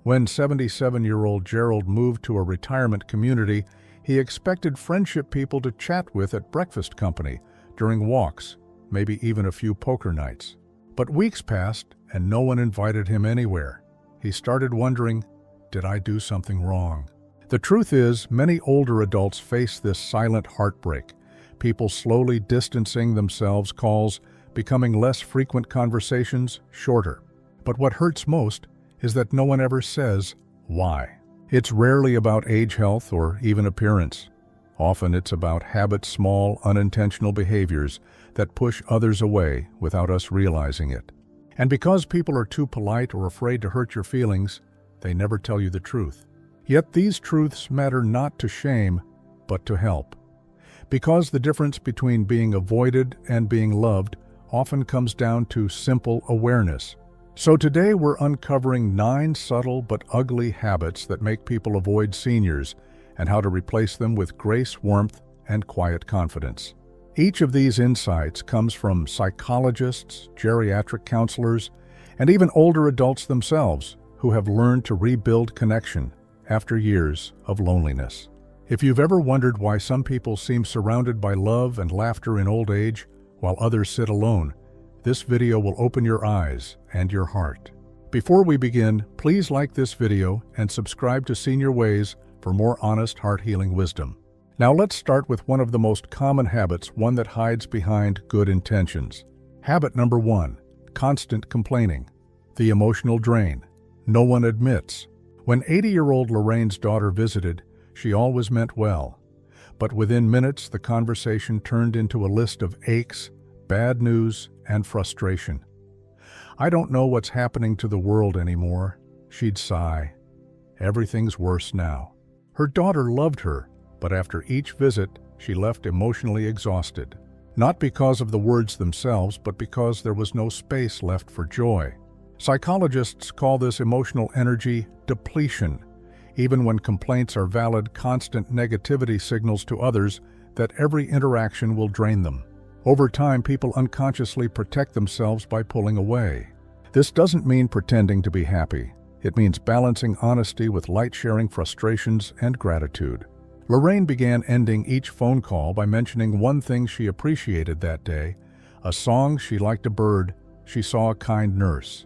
When 77-year-old Gerald moved to a retirement community, he expected friendship people to chat with at breakfast company, during walks, maybe even a few poker nights. But weeks passed and no one invited him anywhere. He started wondering, did I do something wrong? The truth is, many older adults face this silent heartbreak. People slowly distancing themselves, calls becoming less frequent, conversations shorter. But what hurts most is that no one ever says why. It's rarely about age, health, or even appearance. Often it's about habits, small, unintentional behaviors that push others away without us realizing it. And because people are too polite or afraid to hurt your feelings, they never tell you the truth. Yet these truths matter not to shame, but to help. Because the difference between being avoided and being loved often comes down to simple awareness. So today we're uncovering 9 subtle but ugly habits that make people avoid seniors and how to replace them with grace, warmth, and quiet confidence. Each of these insights comes from psychologists, geriatric counselors, and even older adults themselves who have learned to rebuild connection after years of loneliness. If you've ever wondered why some people seem surrounded by love and laughter in old age while others sit alone, this video will open your eyes and your heart. Before we begin, please like this video and subscribe to Senior Ways for more honest, heart-healing wisdom. Now let's start with one of the most common habits, one that hides behind good intentions. Habit number 1, constant complaining. The emotional drain. No one admits. When 80-year-old Lorraine's daughter visited, she always meant well. But within minutes, the conversation turned into a list of aches, bad news, and frustration. I don't know what's happening to the world anymore, she'd sigh. Everything's worse now. Her daughter loved her, but after each visit, she left emotionally exhausted. Not because of the words themselves, but because there was no space left for joy. Psychologists call this emotional energy depletion. Even when complaints are valid, constant negativity signals to others that every interaction will drain them. Over time, people unconsciously protect themselves by pulling away. This doesn't mean pretending to be happy. It means balancing honesty with light-sharing frustrations and gratitude. Lorraine began ending each phone call by mentioning one thing she appreciated that day: a song she liked, a bird, she saw a kind nurse.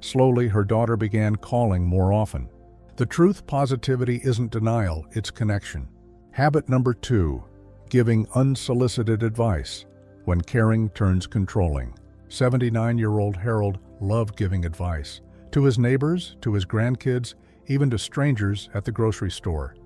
Slowly, her daughter began calling more often. The truth, positivity isn't denial, it's connection. Habit number 2, giving unsolicited advice. When caring turns controlling. 79-year-old Harold loved giving advice. To his neighbors, to his grandkids, even to strangers at the grocery store.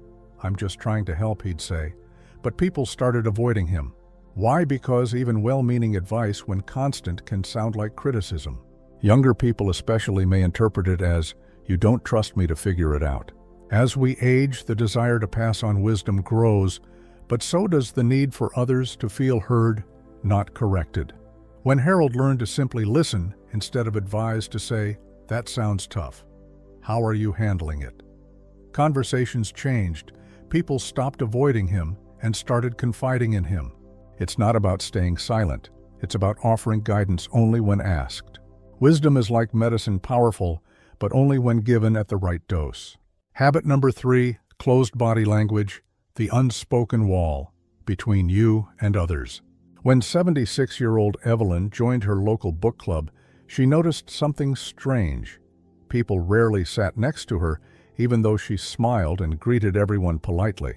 "I'm just trying to help," he'd say. But people started avoiding him. Why? Because even well-meaning advice, when constant, can sound like criticism. Younger people especially may interpret it as, "You don't trust me to figure it out." As we age, the desire to pass on wisdom grows, but so does the need for others to feel heard, not corrected. When Harold learned to simply listen instead of advise, to say, "That sounds tough. How are you handling it?" Conversations changed. People stopped avoiding him and started confiding in him. It's not about staying silent. It's about offering guidance only when asked. Wisdom is like medicine, powerful, but only when given at the right dose. Habit number 3, closed body language, the unspoken wall between you and others. When 76-year-old Evelyn joined her local book club, she noticed something strange. People rarely sat next to her, even though she smiled and greeted everyone politely.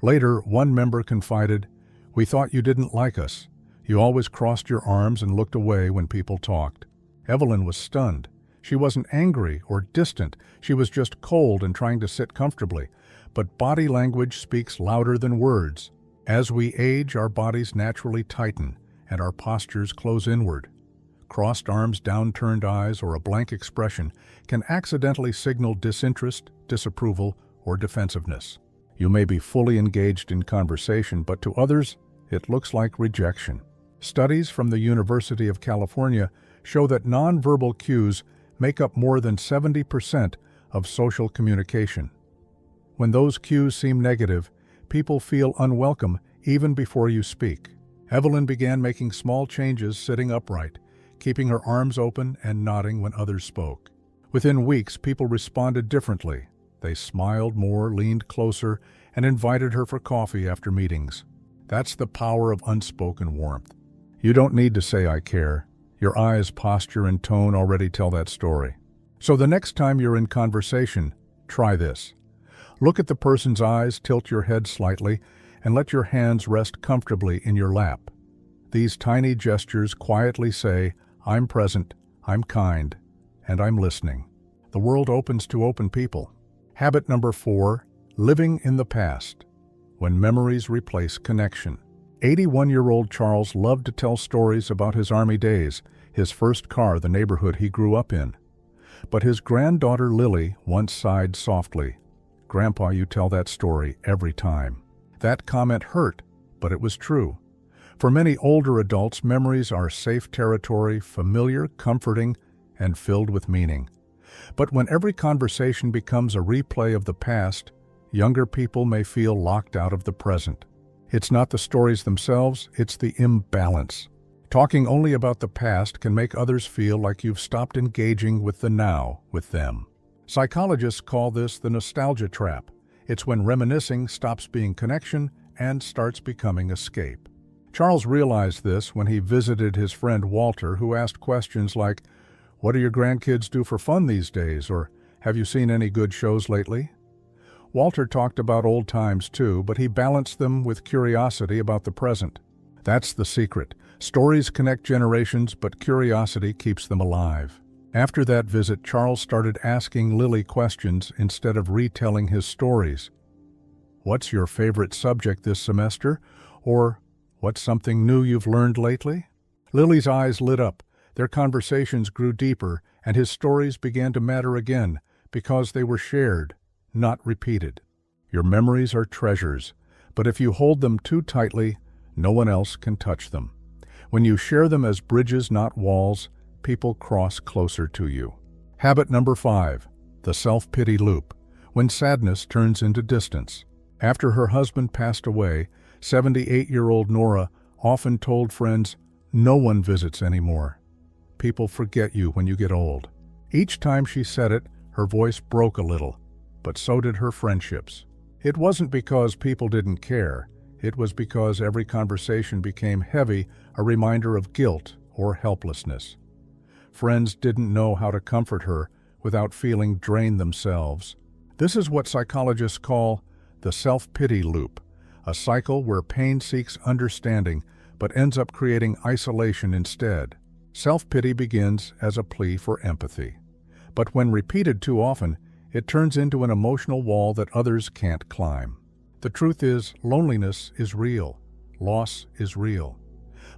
Later, one member confided, "We thought you didn't like us. You always crossed your arms and looked away when people talked." Evelyn was stunned. She wasn't angry or distant. She was just cold and trying to sit comfortably. But body language speaks louder than words. As we age, our bodies naturally tighten and our postures close inward. Crossed arms, downturned eyes, or a blank expression can accidentally signal disinterest, disapproval, or defensiveness. You may be fully engaged in conversation, but to others, it looks like rejection. Studies from the University of California show that nonverbal cues make up more than 70% of social communication. When those cues seem negative, people feel unwelcome even before you speak. Evelyn began making small changes, sitting upright, keeping her arms open and nodding when others spoke. Within weeks, people responded differently. They smiled more, leaned closer, and invited her for coffee after meetings. That's the power of unspoken warmth. You don't need to say "I care." Your eyes, posture, and tone already tell that story. So the next time you're in conversation, try this. Look at the person's eyes, tilt your head slightly, and let your hands rest comfortably in your lap. These tiny gestures quietly say, "I'm present, I'm kind, and I'm listening." The world opens to open people. Habit number 4, living in the past. When memories replace connection. 81-year-old Charles loved to tell stories about his Army days, his first car, the neighborhood he grew up in. But his granddaughter Lily once sighed softly, "Grandpa, you tell that story every time." That comment hurt, but it was true. For many older adults, memories are safe territory, familiar, comforting, and filled with meaning. But when every conversation becomes a replay of the past, younger people may feel locked out of the present. It's not the stories themselves, it's the imbalance. Talking only about the past can make others feel like you've stopped engaging with the now with them. Psychologists call this the nostalgia trap. It's when reminiscing stops being connection and starts becoming escape. Charles realized this when he visited his friend Walter, who asked questions like, "What do your grandkids do for fun these days?" or "Have you seen any good shows lately?" Walter talked about old times too, but he balanced them with curiosity about the present. That's the secret. Stories connect generations, but curiosity keeps them alive. After that visit, Charles started asking Lily questions instead of retelling his stories. "What's your favorite subject this semester?" Or, "What's something new you've learned lately?" Lily's eyes lit up, their conversations grew deeper, and his stories began to matter again because they were shared, not repeated. Your memories are treasures, but if you hold them too tightly, no one else can touch them. When you share them as bridges, not walls, people cross closer to you. Habit number 5, the self-pity loop, when sadness turns into distance. After her husband passed away, 78-year-old Nora often told friends, "No one visits anymore. People forget you when you get old." Each time she said it, her voice broke a little, but so did her friendships. It wasn't because people didn't care. It was because every conversation became heavy, a reminder of guilt or helplessness. Friends didn't know how to comfort her without feeling drained themselves. This is what psychologists call the self-pity loop, a cycle where pain seeks understanding but ends up creating isolation instead. Self-pity begins as a plea for empathy. But when repeated too often, it turns into an emotional wall that others can't climb. The truth is, loneliness is real. Loss is real.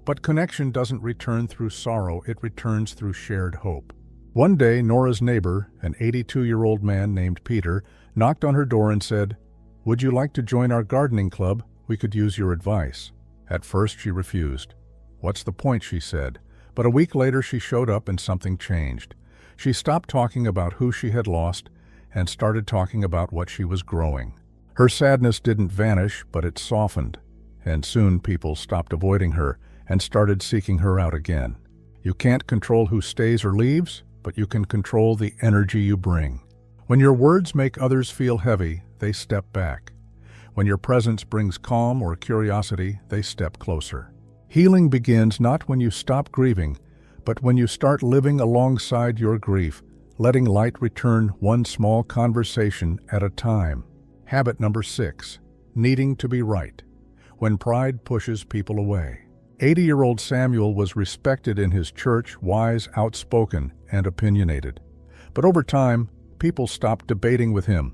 But connection doesn't return through sorrow, it returns through shared hope. One day, Nora's neighbor, an 82-year-old man named Peter, knocked on her door and said, "Would you like to join our gardening club? We could use your advice." At first, she refused. "What's the point?" she said. But a week later, she showed up and something changed. She stopped talking about who she had lost and started talking about what she was growing. Her sadness didn't vanish, but it softened, and soon people stopped avoiding her and started seeking her out again. You can't control who stays or leaves, but you can control the energy you bring. When your words make others feel heavy, they step back. When your presence brings calm or curiosity, they step closer. Healing begins not when you stop grieving, but when you start living alongside your grief, letting light return one small conversation at a time. Habit number 6, needing to be right, when pride pushes people away. 80-year-old Samuel was respected in his church, wise, outspoken, and opinionated. But over time, people stopped debating with him.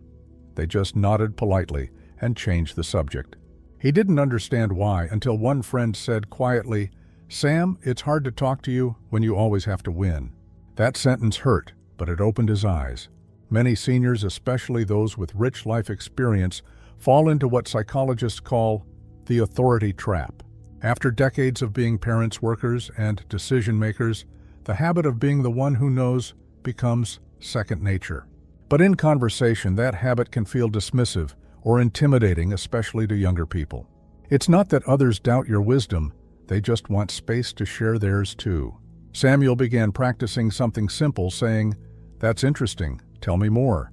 They just nodded politely and changed the subject. He didn't understand why until one friend said quietly, "Sam, it's hard to talk to you when you always have to win." That sentence hurt, but it opened his eyes. Many seniors, especially those with rich life experience, fall into what psychologists call the authority trap. After decades of being parents, workers, and decision-makers, the habit of being the one who knows becomes second nature. But in conversation, that habit can feel dismissive or intimidating, especially to younger people. It's not that others doubt your wisdom, they just want space to share theirs too. Samuel began practicing something simple, saying, That's interesting. Tell me more.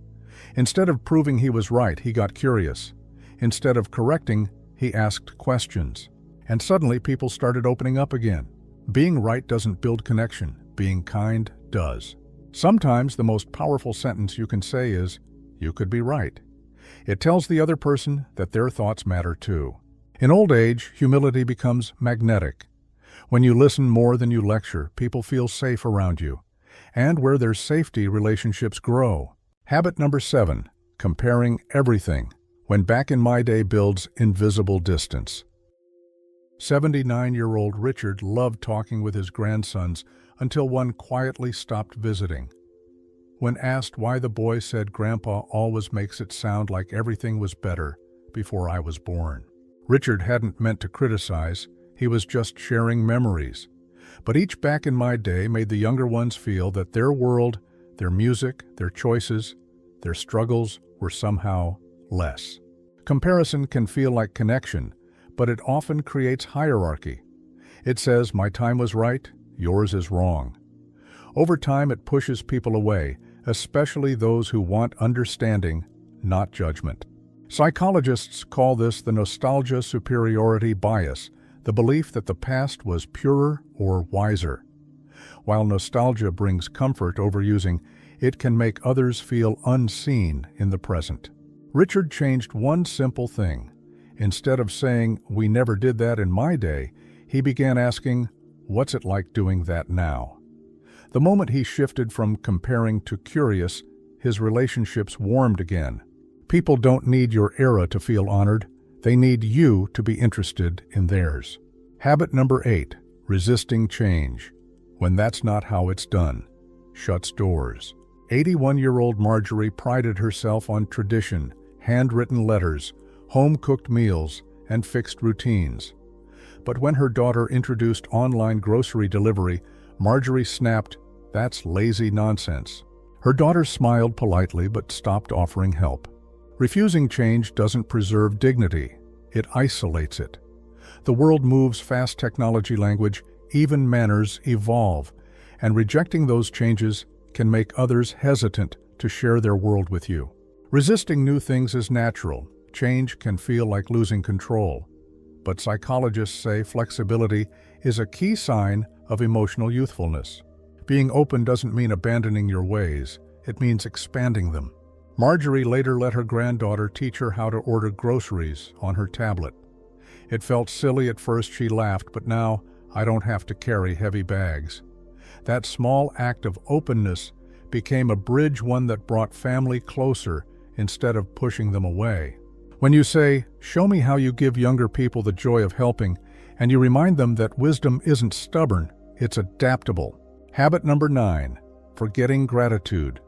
Instead of proving he was right, he got curious. Instead of correcting, he asked questions. And suddenly people started opening up again. Being right doesn't build connection. Being kind does. Sometimes the most powerful sentence you can say is, "You could be right." It tells the other person that their thoughts matter too. In old age, humility becomes magnetic. When you listen more than you lecture, people feel safe around you. And where there's safety, relationships grow. Habit number 7, comparing everything. When back in my day builds invisible distance. 79-year-old Richard loved talking with his grandsons until one quietly stopped visiting. When asked why, the boy said, "Grandpa always makes it sound like everything was better before I was born." Richard hadn't meant to criticize, he was just sharing memories. But each back in my day made the younger ones feel that their world, their music, their choices, their struggles were somehow less. Comparison can feel like connection, but it often creates hierarchy. It says, "My time was right, yours is wrong." Over time, it pushes people away, especially those who want understanding, not judgment. Psychologists call this the nostalgia superiority bias, the belief that the past was purer or wiser. While nostalgia brings comfort overusing, it can make others feel unseen in the present. Richard changed one simple thing. Instead of saying, "We never did that in my day," he began asking, "What's it like doing that now?" The moment he shifted from comparing to curious, his relationships warmed again. People don't need your era to feel honored. They need you to be interested in theirs. Habit number 8, resisting change. When that's not how it's done, shuts doors. 81-year-old Marjorie prided herself on tradition, handwritten letters, home-cooked meals, and fixed routines. But when her daughter introduced online grocery delivery, Marjorie snapped, "That's lazy nonsense." Her daughter smiled politely but stopped offering help. Refusing change doesn't preserve dignity, it isolates it. The world moves fast. Technology, language, even manners evolve, and rejecting those changes can make others hesitant to share their world with you. Resisting new things is natural. Change can feel like losing control. But psychologists say flexibility is a key sign of emotional youthfulness. Being open doesn't mean abandoning your ways, it means expanding them. Marjorie later let her granddaughter teach her how to order groceries on her tablet. It felt silly at first, she laughed, but now I don't have to carry heavy bags. That small act of openness became a bridge, one that brought family closer instead of pushing them away. When you say, "Show me how you give younger people the joy of helping," and you remind them that wisdom isn't stubborn, it's adaptable. Habit number 9, forgetting gratitude.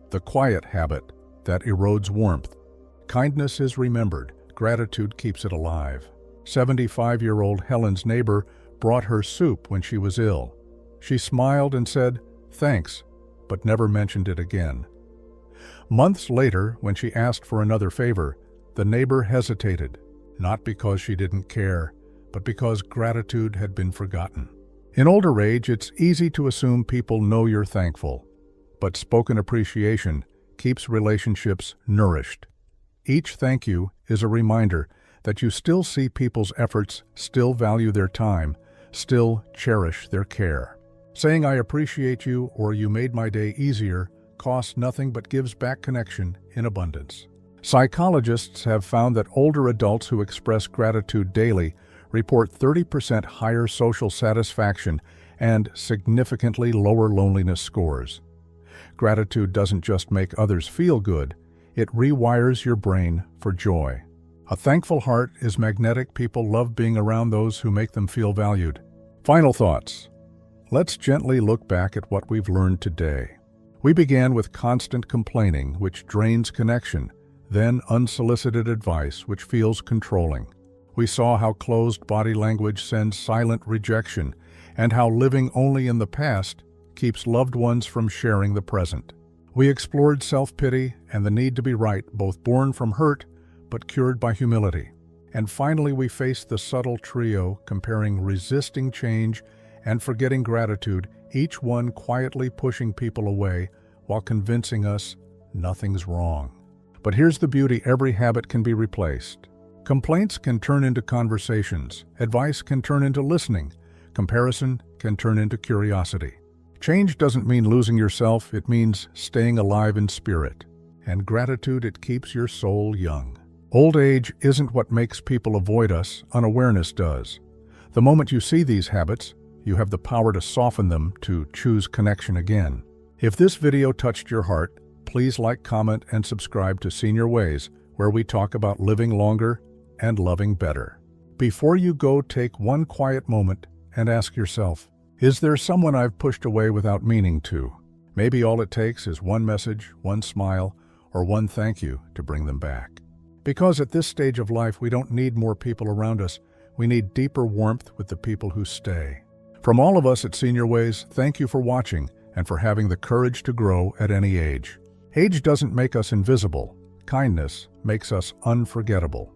The quiet habit that erodes warmth. Kindness is remembered, gratitude keeps it alive. 75-year-old Helen's neighbor brought her soup when she was ill. She smiled and said, "Thanks," but never mentioned it again. Months later, when she asked for another favor, the neighbor hesitated, not because she didn't care, but because gratitude had been forgotten. In older age, it's easy to assume people know you're thankful, but spoken appreciation keeps relationships nourished. Each thank you is a reminder that you still see people's efforts, still value their time, still cherish their care. Saying "I appreciate you" or "You made my day easier" costs nothing but gives back connection in abundance. Psychologists have found that older adults who express gratitude daily report 30% higher social satisfaction and significantly lower loneliness scores. Gratitude doesn't just make others feel good, it rewires your brain for joy. A thankful heart is magnetic. People love being around those who make them feel valued. Final thoughts. Let's gently look back at what we've learned today. We began with constant complaining, which drains connection, then unsolicited advice, which feels controlling. We saw how closed body language sends silent rejection, and how living only in the past keeps loved ones from sharing the present. We explored self-pity and the need to be right, both born from hurt but cured by humility. And finally, we faced the subtle trio, comparing, resisting change, and forgetting gratitude, each one quietly pushing people away, while convincing us nothing's wrong. But here's the beauty: every habit can be replaced. Complaints can turn into conversations, advice can turn into listening, comparison can turn into curiosity. Change doesn't mean losing yourself, it means staying alive in spirit. And gratitude, it keeps your soul young. Old age isn't what makes people avoid us, unawareness does. The moment you see these habits, you have the power to soften them, to choose connection again. If this video touched your heart, please like, comment, and subscribe to Senior Ways, where we talk about living longer and loving better. Before you go, take one quiet moment and ask yourself, is there someone I've pushed away without meaning to? Maybe all it takes is one message, one smile, or one thank you to bring them back. Because at this stage of life, we don't need more people around us. We need deeper warmth with the people who stay. From all of us at Senior Ways, thank you for watching and for having the courage to grow at any age. Age doesn't make us invisible. Kindness makes us unforgettable.